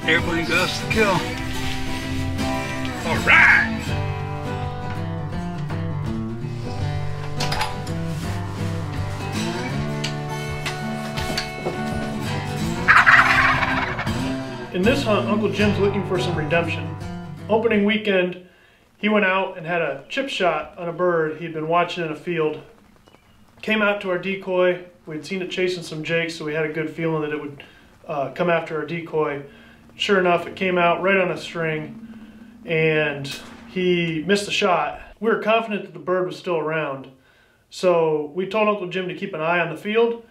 Airplane goes to kill. All right. In this hunt, Uncle Jim's looking for some redemption. Opening weekend, he went out and had a chip shot on a bird he'd been watching in a field. Came out to our decoy. We'd seen it chasing some jakes, so we had a good feeling that it would come after our decoy. Sure enough, it came out right on a string, and he missed the shot. We were confident that the bird was still around, so we told Uncle Jim to keep an eye on the field.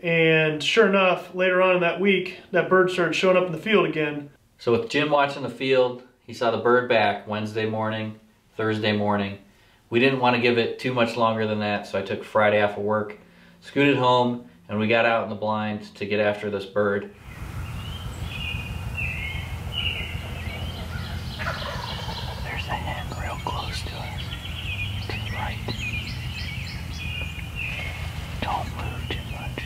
And sure enough, later on in that week, that bird started showing up in the field again. So with Jim watching the field, he saw the bird back Wednesday morning, Thursday morning. We didn't want to give it too much longer than that, so I took Friday off of work, scooted home, and we got out in the blind to get after this bird. There's a hen real close to us, to the right. Don't move too much.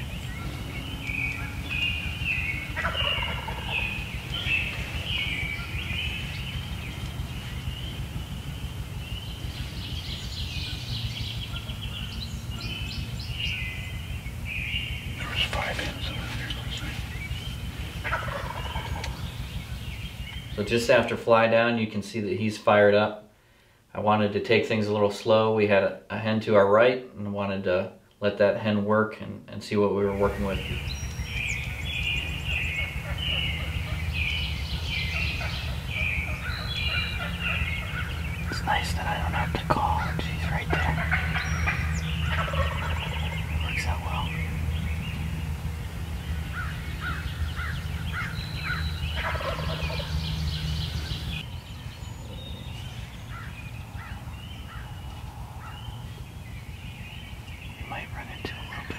There's 5 hens over there. So just after fly down, you can see that he's fired up. I wanted to take things a little slow. We had a hen to our right, and I wanted to let that hen work and see what we were working with. It's nice that I don't have to call and she's right there. Works out well. We might run into a little bit.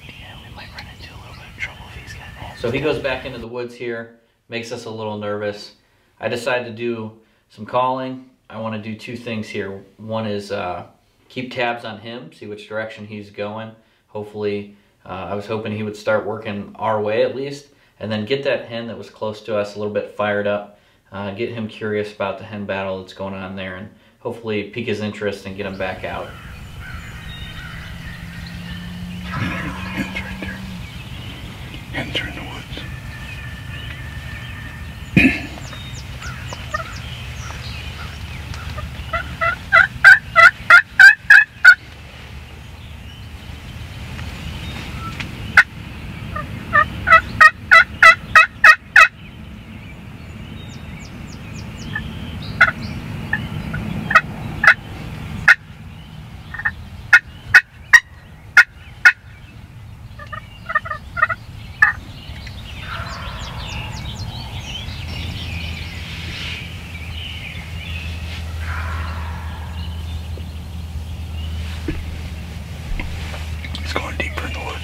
Yeah, we might run into a little bit of trouble if he's got hands. So he goes back into the woods here, makes us a little nervous. I decided to do some calling. I want to do 2 things here. One is keep tabs on him, see which direction he's going. Hopefully, I was hoping he would start working our way at least, and then get that hen that was close to us a little bit fired up, get him curious about the hen battle that's going on there, and hopefully pique his interest and get him back out. Hens right there. Hens are in the woods. It's going deeper in the woods.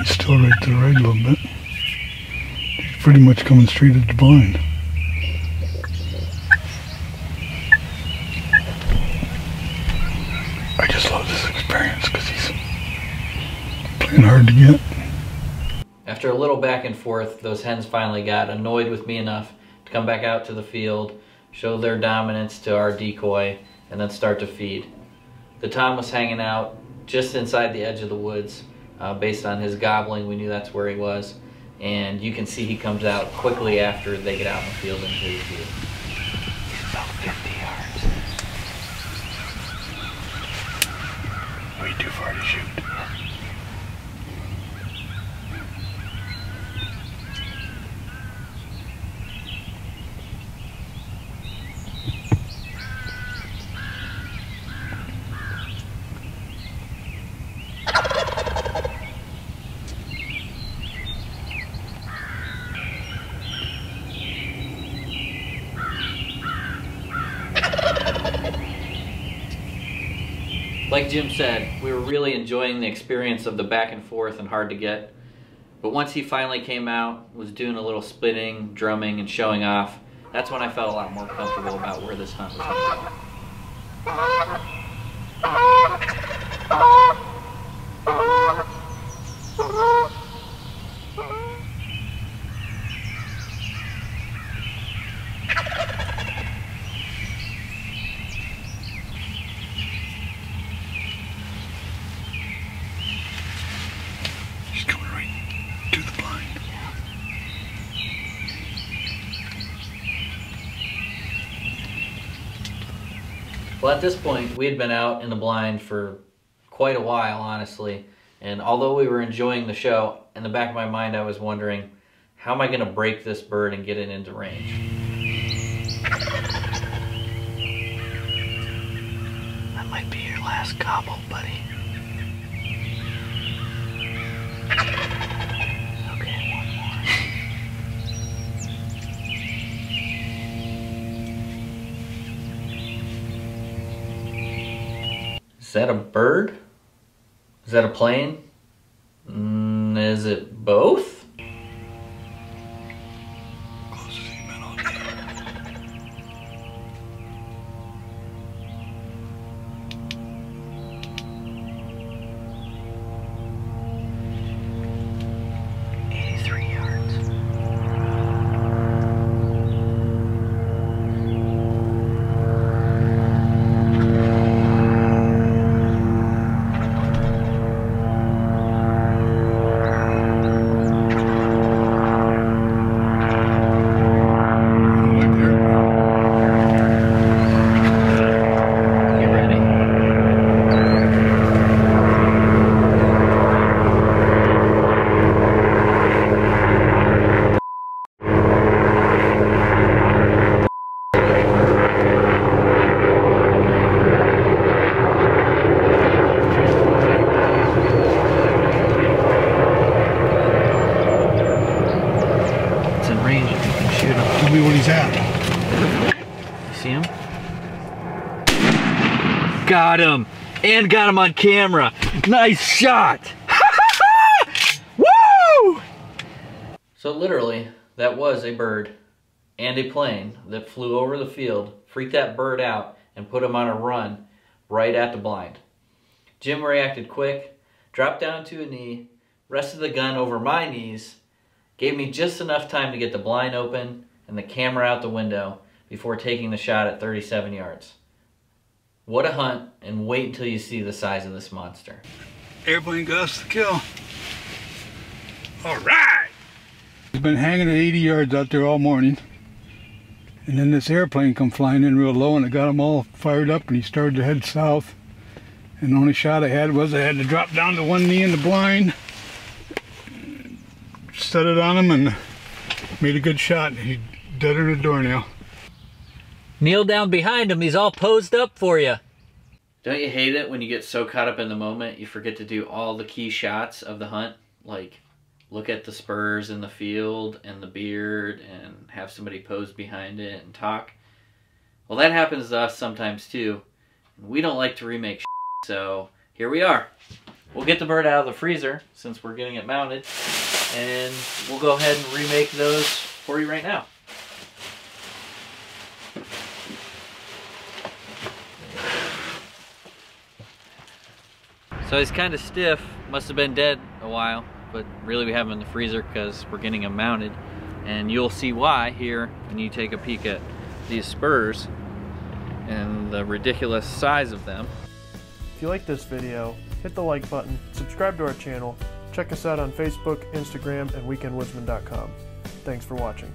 Still right to the right a little bit. He's pretty much coming straight at the blind. I just love this experience because he's playing hard to get. After a little back and forth, those hens finally got annoyed with me enough to come back out to the field, show their dominance to our decoy, and then start to feed. The tom was hanging out just inside the edge of the woods. Based on his gobbling, we knew that's where he was. And you can see he comes out quickly after they get out in the field into the field. He's about 50 yards. Way too far to shoot. Like Jim said, we were really enjoying the experience of the back and forth and hard to get. But once he finally came out, was doing a little spinning, drumming, and showing off, that's when I felt a lot more comfortable about where this hunt was going to She's coming right to the blind. Well, at this point, we had been out in the blind for quite a while, honestly. And although we were enjoying the show, in the back of my mind, I was wondering, how am I going to break this bird and get it into range? That might be your last gobble, buddy. Okay, one more. Is that a bird? Is that a plane? Is it both? Closest he's been all day. Tell me what he's at. You see him? Got him! And got him on camera! Nice shot! Woo! So literally, that was a bird and a plane that flew over the field, freaked that bird out, and put him on a run right at the blind. Jim reacted quick, dropped down to a knee, rested the gun over my knees, gave me just enough time to get the blind open and the camera out the window before taking the shot at 37 yards. What a hunt, and wait until you see the size of this monster. Airplane got us the kill. All right! He's been hanging at 80 yards out there all morning. And then this airplane come flying in real low and it got him all fired up and he started to head south. And the only shot I had was I had to drop down to one knee in the blind, set it on him and made a good shot. He's deader than a doornail. Kneel down behind him, he's all posed up for you. Don't you hate it when you get so caught up in the moment you forget to do all the key shots of the hunt? Like look at the spurs in the field and the beard and have somebody pose behind it and talk. Well, that happens to us sometimes too. We don't like to remake shit, so here we are. We'll get the bird out of the freezer since we're getting it mounted, and we'll go ahead and remake those for you right now. So he's kind of stiff, must have been dead a while, but really we have him in the freezer because we're getting him mounted. And you'll see why here when you take a peek at these spurs and the ridiculous size of them. If you like this video, hit the like button, subscribe to our channel, check us out on Facebook, Instagram, and weekendwoodsman.com. Thanks for watching.